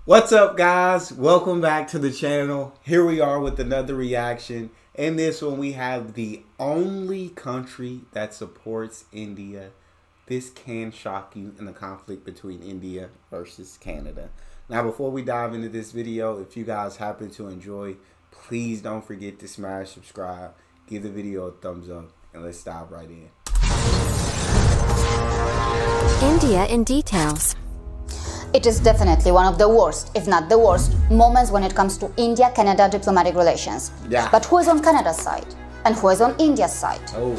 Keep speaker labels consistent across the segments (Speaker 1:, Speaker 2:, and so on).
Speaker 1: What's up, guys? Welcome back to the channel. Here we are with another reaction. In this one, we have the only country that supports India. This can shock you in the conflict between India versus Canada. Now, before we dive into this video, if you guys happen to enjoy, please don't forget to smash subscribe, give the video a thumbs up, and let's dive right in.
Speaker 2: India in details.
Speaker 3: It is definitely one of the worst, if not the worst, moments when it comes to India-Canada diplomatic relations.
Speaker 1: Yeah.
Speaker 3: But who is on Canada's side? And who is on India's side?
Speaker 1: Oh.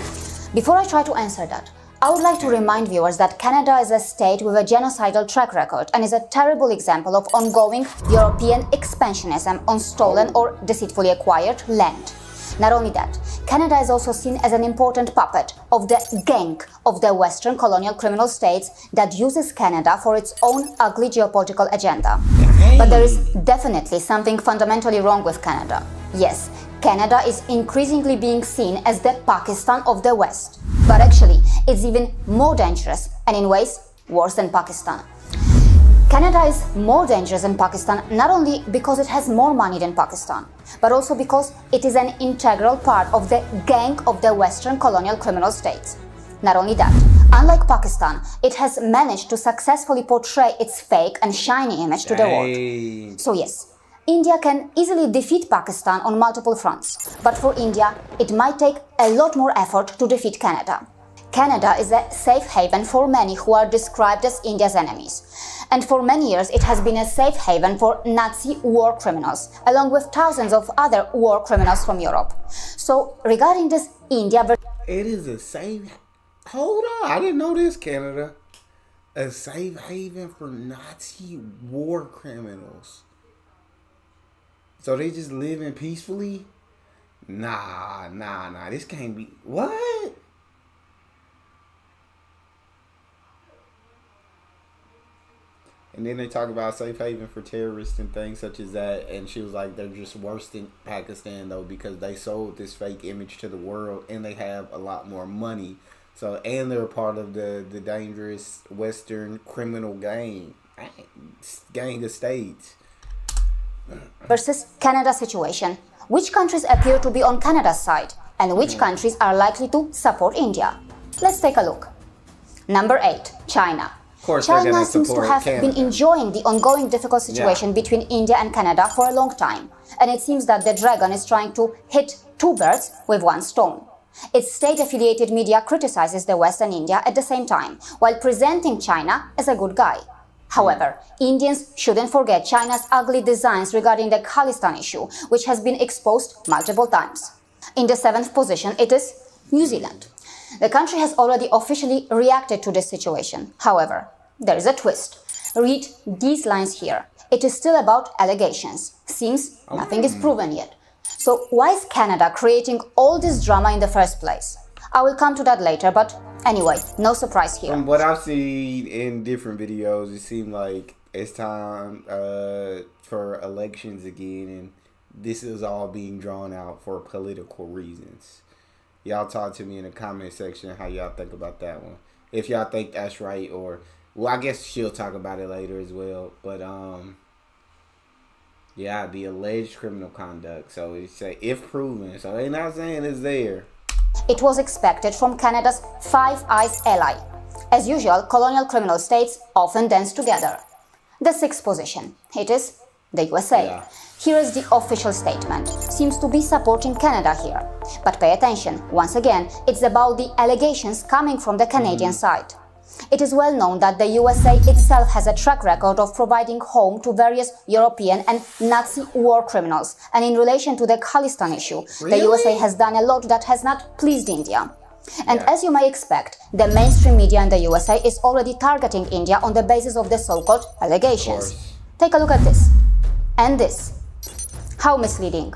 Speaker 3: Before I try to answer that, I would like to remind viewers that Canada is a state with a genocidal track record and is a terrible example of ongoing European expansionism on stolen or deceitfully acquired land. Not only that, Canada is also seen as an important puppet of the gang of the Western colonial criminal states that uses Canada for its own ugly geopolitical agenda. But there is definitely something fundamentally wrong with Canada. Yes, Canada is increasingly being seen as the Pakistan of the West. But actually, it's even more dangerous and in ways worse than Pakistan. Canada is more dangerous than Pakistan not only because it has more money than Pakistan, but also because it is an integral part of the gang of the Western colonial criminal states. Not only that, unlike Pakistan, it has managed to successfully portray its fake and shiny image to the world. So yes, India can easily defeat Pakistan on multiple fronts, but for India, it might take a lot more effort to defeat Canada. Canada is a safe haven for many who are described as India's enemies. And for many years, it has been a safe haven for Nazi war criminals, along with thousands of other war criminals from Europe. So, regarding this India...
Speaker 1: It is a safe... Hold on, I didn't know this, Canada. A safe haven for Nazi war criminals. So they just living peacefully? Nah. This can't be... What? And then they talk about safe haven for terrorists and things such as that. And she was like, they're just worse than Pakistan, though, because they sold this fake image to the world and they have a lot more money. So, and they're part of the dangerous Western criminal gang of states.
Speaker 3: Versus Canada situation. Which countries appear to be on Canada's side? And which countries are likely to support India? Let's take a look. Number 8. China. China seems to have been enjoying the ongoing difficult situation between India and Canada for a long time. And it seems that the dragon is trying to hit two birds with one stone. Its state-affiliated media criticizes the West and India at the same time, while presenting China as a good guy. However, Indians shouldn't forget China's ugly designs regarding the Khalistan issue, which has been exposed multiple times. In the 7th position, it is New Zealand. The country has already officially reacted to this situation. However, there is a twist. Read these lines here. It is still about allegations. Seems nothing is proven yet. So why is Canada creating all this drama in the first place? I will come to that later, but anyway, no surprise here.
Speaker 1: From what I've seen in different videos, it seemed like it's time for elections again, and this is all being drawn out for political reasons. Y'all talk to me in the comment section how y'all think about that one. If y'all think that's right, or well, I guess she'll talk about it later as well. But yeah, the alleged criminal conduct. So it's say if proven. So they're not saying it's there.
Speaker 3: It was expected from Canada's Five Eyes ally. As usual, colonial criminal states often dance together. The 6th position. It is the USA.
Speaker 1: Yeah.
Speaker 3: Here is the official statement. Seems to be supporting Canada here. But pay attention, once again, it's about the allegations coming from the Canadian side. It is well known that the USA itself has a track record of providing home to various European and Nazi war criminals. And in relation to the Khalistan issue, the USA has done a lot that has not pleased India. And as you may expect, the mainstream media in the USA is already targeting India on the basis of the so-called allegations. Take a look at this. And this. How misleading.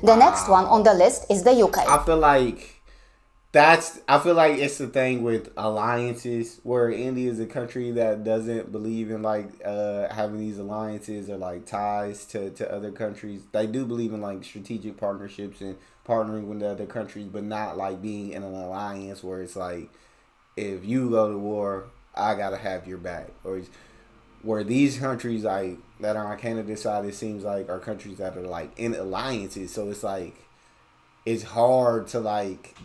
Speaker 3: The next one on the list is the UK.
Speaker 1: I feel like it's the thing with alliances, where India is a country that doesn't believe in like having these alliances or like ties to other countries. They do believe in like strategic partnerships and partnering with other countries, but not like being in an alliance where it's like, if you go to war, I gotta have your back. Or where these countries like that are on Canada's side, it seems like are countries that are like in alliances. So it's like it's hard to like,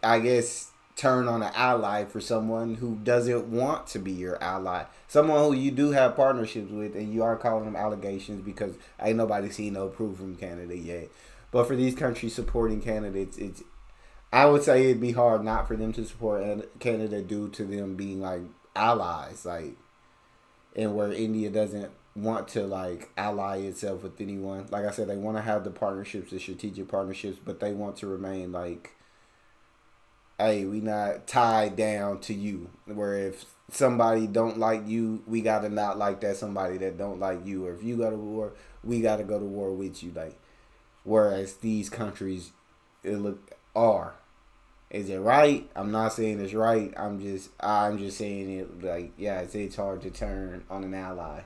Speaker 1: I guess, turn on an ally for someone who doesn't want to be your ally. Someone who you do have partnerships with, and you are calling them allegations because ain't nobody seen no proof from Canada yet. But for these countries supporting Canada, it's I would say it'd be hard not for them to support Canada due to them being like allies, like, and where India doesn't want to like ally itself with anyone. Like I said, they want to have the partnerships, the strategic partnerships, but they want to remain like, hey, we not tied down to you. Where if somebody don't like you, we gotta not like that somebody that don't like you. Or if you go to war, we gotta go to war with you. Like, whereas these countries, are. Is it right? I'm not saying it's right. I'm just saying it like, yeah, it's hard to turn on an ally.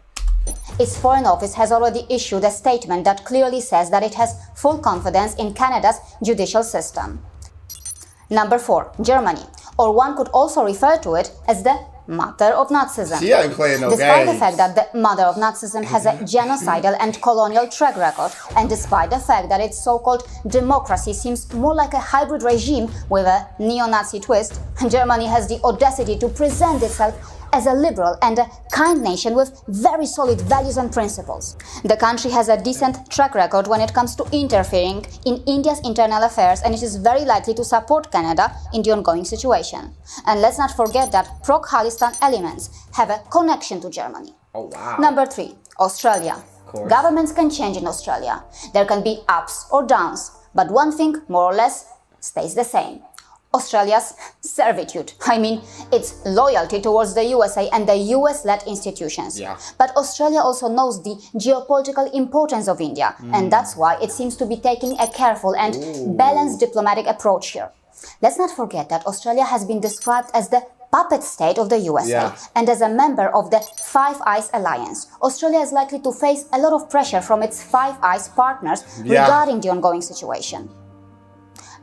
Speaker 3: Its Foreign Office has already issued a statement that clearly says that it has full confidence in Canada's judicial system. Number 4, Germany, or one could also refer to it as the mother of Nazism.
Speaker 1: She ain't playing no
Speaker 3: Despite
Speaker 1: games.
Speaker 3: the fact that the mother of Nazism has a genocidal and colonial track record, and despite the fact that its so-called democracy seems more like a hybrid regime with a neo-Nazi twist, Germany has the audacity to present itself as a liberal and a kind nation with very solid values and principles. The country has a decent track record when it comes to interfering in India's internal affairs, and it is very likely to support Canada in the ongoing situation. And let's not forget that pro-Khalistan elements have a connection to Germany.
Speaker 1: Oh, wow.
Speaker 3: Number 3, Australia. Governments can change in Australia. There can be ups or downs, but one thing more or less stays the same. Australia's servitude. I mean, its loyalty towards the USA and the US-led institutions.
Speaker 1: Yeah.
Speaker 3: But Australia also knows the geopolitical importance of India, and that's why it seems to be taking a careful and balanced diplomatic approach here. Let's not forget that Australia has been described as the puppet state of the USA, and as a member of the Five Eyes Alliance, Australia is likely to face a lot of pressure from its Five Eyes partners regarding the ongoing situation.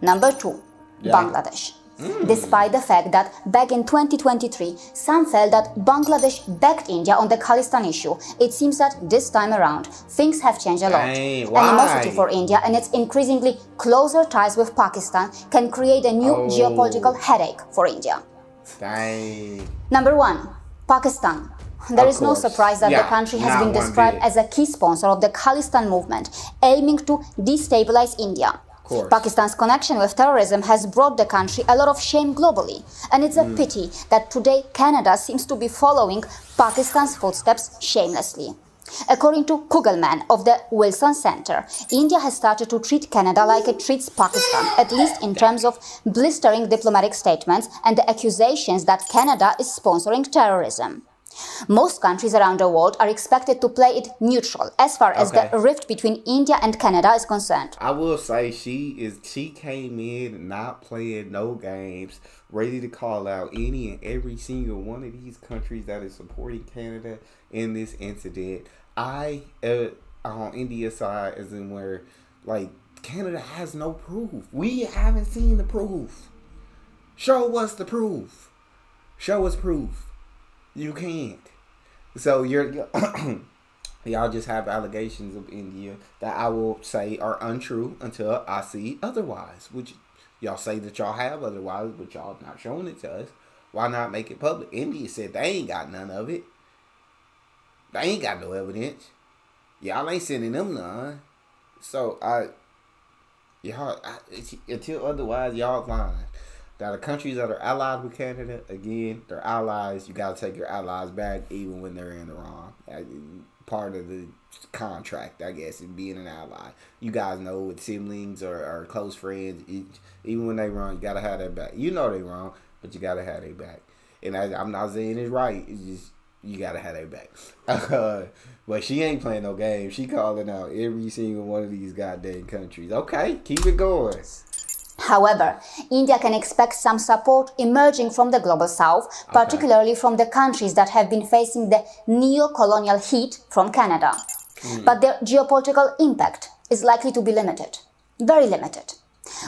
Speaker 3: Number 2. Bangladesh. Despite the fact that back in 2023, some felt that Bangladesh backed India on the Khalistan issue, it seems that this time around, things have changed a lot. Animosity for India and its increasingly closer ties with Pakistan can create a new geopolitical headache for India. Number 1. Pakistan. There is no surprise that the country has been described as a key sponsor of the Khalistan movement, aiming to destabilize India. Pakistan's connection with terrorism has brought the country a lot of shame globally, and it's a pity that today Canada seems to be following Pakistan's footsteps shamelessly. According to Kugelman of the Wilson Center, India has started to treat Canada like it treats Pakistan, at least in terms of blistering diplomatic statements and the accusations that Canada is sponsoring terrorism. Most countries around the world are expected to play it neutral as far as the rift between India and Canada is concerned.
Speaker 1: I will say she came in not playing no games, ready to call out any and every single one of these countries that is supporting Canada in this incident. On India's side, as in where like Canada has no proof. We haven't seen the proof. Show us the proof. Show us proof. You can't. So y'all just have allegations of India that I will say are untrue until I see otherwise. Which y'all say that y'all have otherwise, but y'all not showing it to us. Why not make it public? India said they ain't got none of it. They ain't got no evidence. Y'all ain't sending them none. So until otherwise, y'all lying. Now, the countries that are allied with Canada, again, they're allies. You got to take your allies back even when they're in the wrong. Part of the contract, I guess, is being an ally. You guys know with siblings or close friends, even when they wrong, you got to have their back. You know they wrong, but you got to have their back. And I'm not saying it's right. It's just you got to have their back. But she ain't playing no game. She calling out every single one of these goddamn countries. Okay, keep it going.
Speaker 3: However, India can expect some support emerging from the global south, particularly from the countries that have been facing the neo-colonial heat from Canada. But their geopolitical impact is likely to be limited, very limited.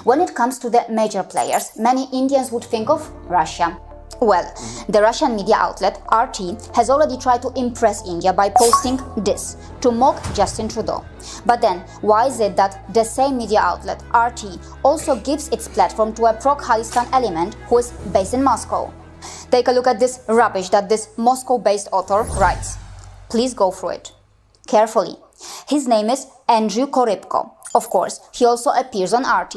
Speaker 3: When it comes to the major players, many Indians would think of Russia, Well, the Russian media outlet RT has already tried to impress India by posting this to mock Justin Trudeau. But then, why is it that the same media outlet RT also gives its platform to a pro-Khalistan element who is based in Moscow? Take a look at this rubbish that this Moscow-based author writes. Please go through it carefully. His name is Andrew Korybko. Of course, he also appears on RT.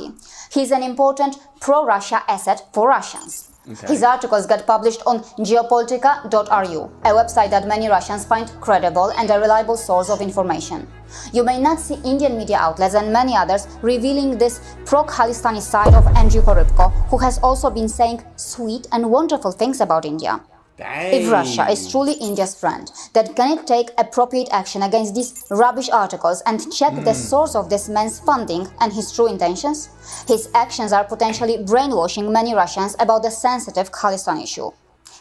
Speaker 3: He's an important pro-Russia asset for Russians. Okay. His articles get published on geopolitica.ru, a website that many Russians find credible and a reliable source of information. You may not see Indian media outlets and many others revealing this pro-Khalistani side of Andrew Korybko, who has also been saying sweet and wonderful things about India.
Speaker 1: Dang.
Speaker 3: If Russia is truly India's friend, then can it take appropriate action against these rubbish articles and check the source of this man's funding and his true intentions? His actions are potentially brainwashing many Russians about the sensitive Khalistan issue.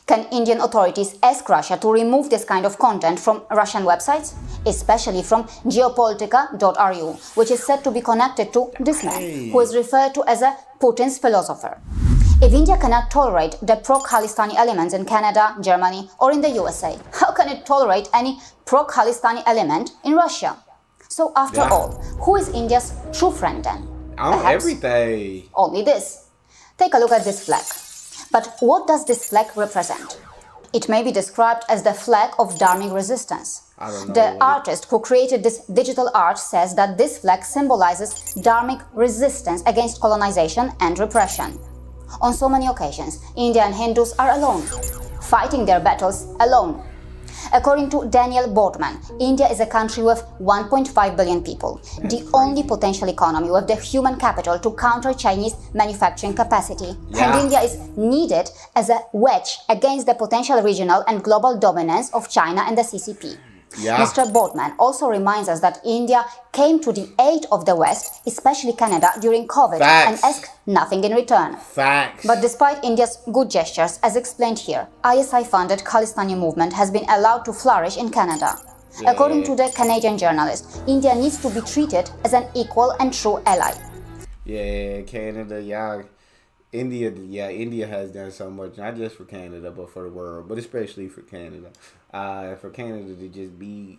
Speaker 3: Can Indian authorities ask Russia to remove this kind of content from Russian websites, especially from geopolitica.ru, which is said to be connected to this man, who is referred to as a Putin's philosopher? If India cannot tolerate the pro-Khalistani elements in Canada, Germany, or in the USA, how can it tolerate any pro-Khalistani element in Russia? So after all, who is India's true friend then?
Speaker 1: Everything.
Speaker 3: Only this. Take a look at this flag. But what does this flag represent? It may be described as the flag of dharmic resistance.
Speaker 1: I don't know.
Speaker 3: The artist who created this digital art says that this flag symbolizes dharmic resistance against colonization and repression. On so many occasions, India and Hindus are alone, fighting their battles alone. According to Daniel Boardman, India is a country with 1.5 billion people, the only potential economy with the human capital to counter Chinese manufacturing capacity. And India is needed as a wedge against the potential regional and global dominance of China and the CCP. Mr. Boardman also reminds us that India came to the aid of the West, especially Canada, during COVID and asked nothing in return. But despite India's good gestures, as explained here, ISI-funded Khalistani movement has been allowed to flourish in Canada. According to the Canadian journalist, India needs to be treated as an equal and true ally.
Speaker 1: Canada, India has done so much, not just for Canada, but for the world, but especially for Canada. For Canada to just be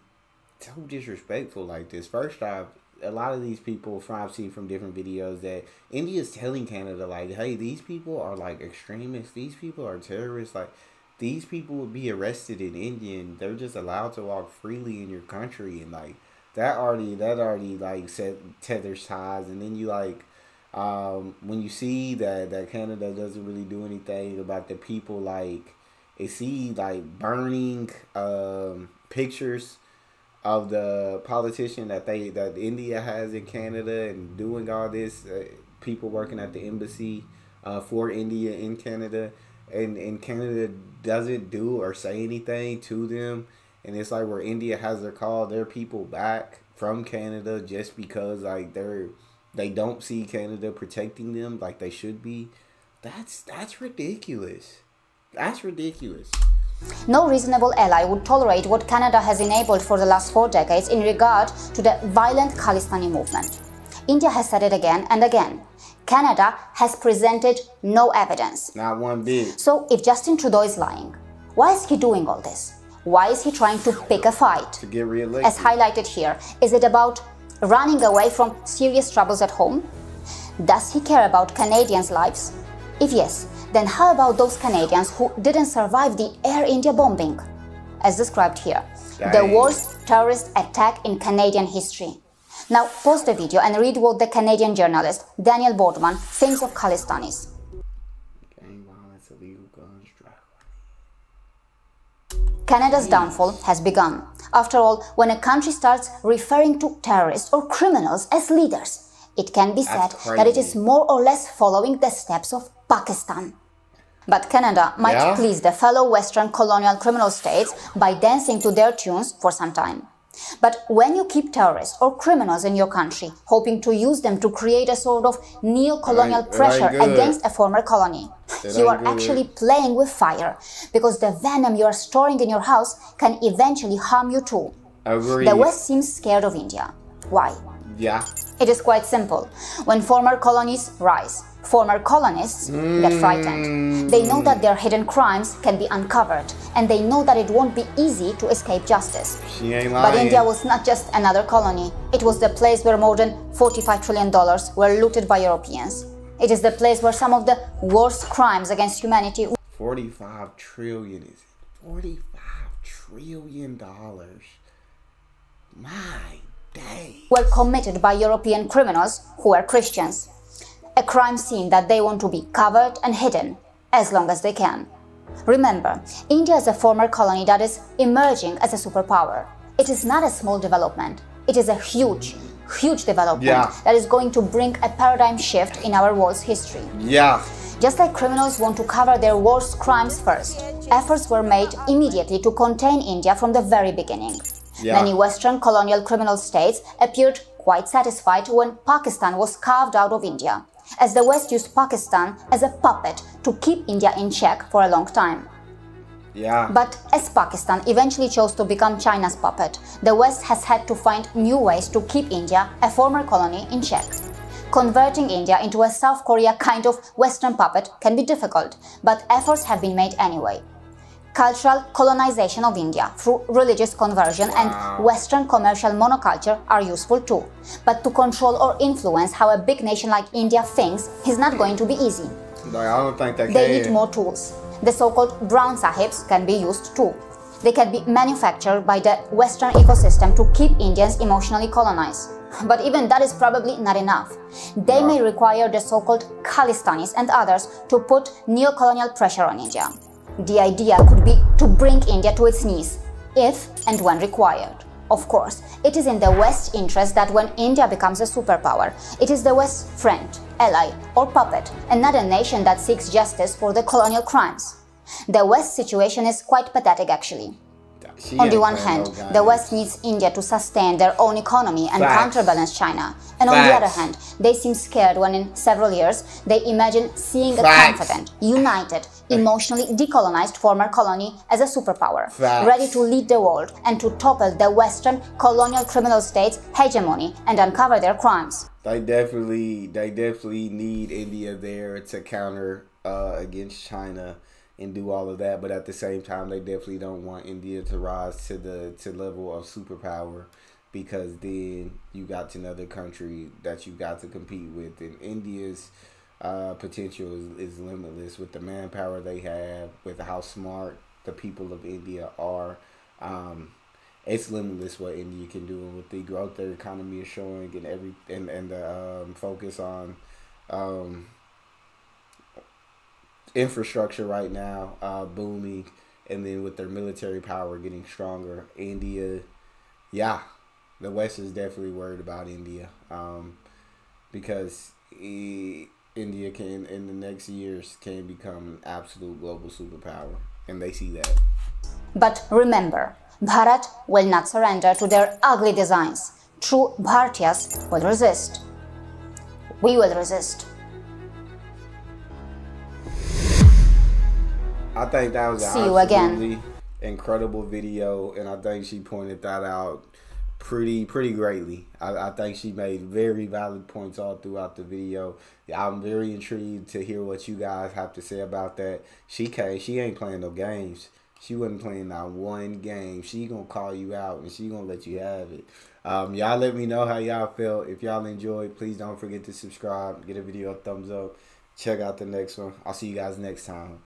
Speaker 1: so disrespectful like this. First off, a lot of these people I've seen from different videos that India is telling Canada, like, hey, these people are like extremists, these people are terrorists, like these people would be arrested in India and they're just allowed to walk freely in your country, and like that already like tethers ties. And then you like when you see that Canada doesn't really do anything about the people, like they see like burning pictures of the politician that India has in Canada and doing all this, people working at the embassy for India in Canada, and Canada doesn't do or say anything to them, and it's like where India has to call their people back from Canada just because like they don't see Canada protecting them like they should be. That's ridiculous. That's ridiculous.
Speaker 3: No reasonable ally would tolerate what Canada has enabled for the last 4 decades in regard to the violent Khalistani movement. India has said it again and again. Canada has presented no evidence.
Speaker 1: Not one bit.
Speaker 3: So if Justin Trudeau is lying, why is he doing all this? Why is he trying to pick a fight?
Speaker 1: To get re-elected.
Speaker 3: As highlighted here, is it about running away from serious troubles at home? Does he care about Canadians' lives? If yes, then how about those Canadians who didn't survive the Air India bombing? As described here, the worst terrorist attack in Canadian history. Now pause the video and read what the Canadian journalist Daniel Boardman thinks of Khalistanis.
Speaker 1: Gang violence, illegal guns, drug.
Speaker 3: Canada's downfall has begun. After all, when a country starts referring to terrorists or criminals as leaders, it can be said that it is more or less following the steps of Pakistan. But Canada might please the fellow Western colonial criminal states by dancing to their tunes for some time. But when you keep terrorists or criminals in your country, hoping to use them to create a sort of neo-colonial pressure against a former colony, you are actually playing with fire, because the venom you are storing in your house can eventually harm you too. The West seems scared of India. Why? It is quite simple. When former colonies rise, Former colonists get frightened. They know that their hidden crimes can be uncovered, and they know that it won't be easy to escape justice.
Speaker 1: She ain't lying.
Speaker 3: But India was not just another colony. It was the place where more than $45 trillion were looted by Europeans. It is the place where some of the worst crimes against humanity
Speaker 1: 45 trillion is it? $45 trillion. My day.
Speaker 3: were committed by European criminals who were Christians. A crime scene that they want to be covered and hidden as long as they can. Remember, India is a former colony that is emerging as a superpower. It is not a small development. It is a huge development that is going to bring a paradigm shift in our world's history. Just like criminals want to cover their worst crimes first, efforts were made immediately to contain India from the very beginning. Many Western colonial criminal states appeared quite satisfied when Pakistan was carved out of India, as the West used Pakistan as a puppet to keep India in check for a long time. But as Pakistan eventually chose to become China's puppet, the West has had to find new ways to keep India, a former colony, in check. Converting India into a South Korea kind of Western puppet can be difficult, but efforts have been made anyway. Cultural colonization of India through religious conversion and Western commercial monoculture are useful too. But to control or influence how a big nation like India thinks is not going to be easy.
Speaker 1: I don't think that
Speaker 3: They need more tools. The so-called brown sahibs can be used too. They can be manufactured by the Western ecosystem to keep Indians emotionally colonized. But even that is probably not enough. They may require the so-called Khalistanis and others to put neo-colonial pressure on India. The idea could be to bring India to its knees, if and when required. Of course, it is in the West's interest that when India becomes a superpower, it is the West's friend, ally, or puppet, and not a nation that seeks justice for the colonial crimes. The West's situation is quite pathetic, actually. On the one hand, the West needs India to sustain their own economy and counterbalance China. And on the other hand, they seem scared when in several years they imagine seeing a confident, united, emotionally decolonized former colony as a superpower, ready to lead the world and to topple the Western colonial criminal state's hegemony and uncover their crimes.
Speaker 1: They definitely need India there to counter against China and do all of that, but at the same time they definitely don't want India to rise to the level of superpower, because then you got another country that you got to compete with, and India's potential is limitless with the manpower they have, with how smart the people of India are. It's limitless what India can do, and with the growth their economy is showing, and the focus on infrastructure right now booming, and then with their military power getting stronger, India, the West is definitely worried about India, because India can, in the next years, can become an absolute global superpower, and they see that.
Speaker 3: But remember, Bharat will not surrender to their ugly designs. True Bhartiyas will resist. We will resist.
Speaker 1: I think that was
Speaker 3: See you again.
Speaker 1: Incredible video, and I think she pointed that out pretty greatly. I think she made very valid points all throughout the video. I'm very intrigued to hear what you guys have to say about that. She ain't playing no games. She wasn't playing not one game. She gonna call you out, and she gonna let you have it. Y'all let me know how y'all felt. If y'all enjoyed, please don't forget to subscribe, get a video a thumbs up, check out the next one. I'll see you guys next time.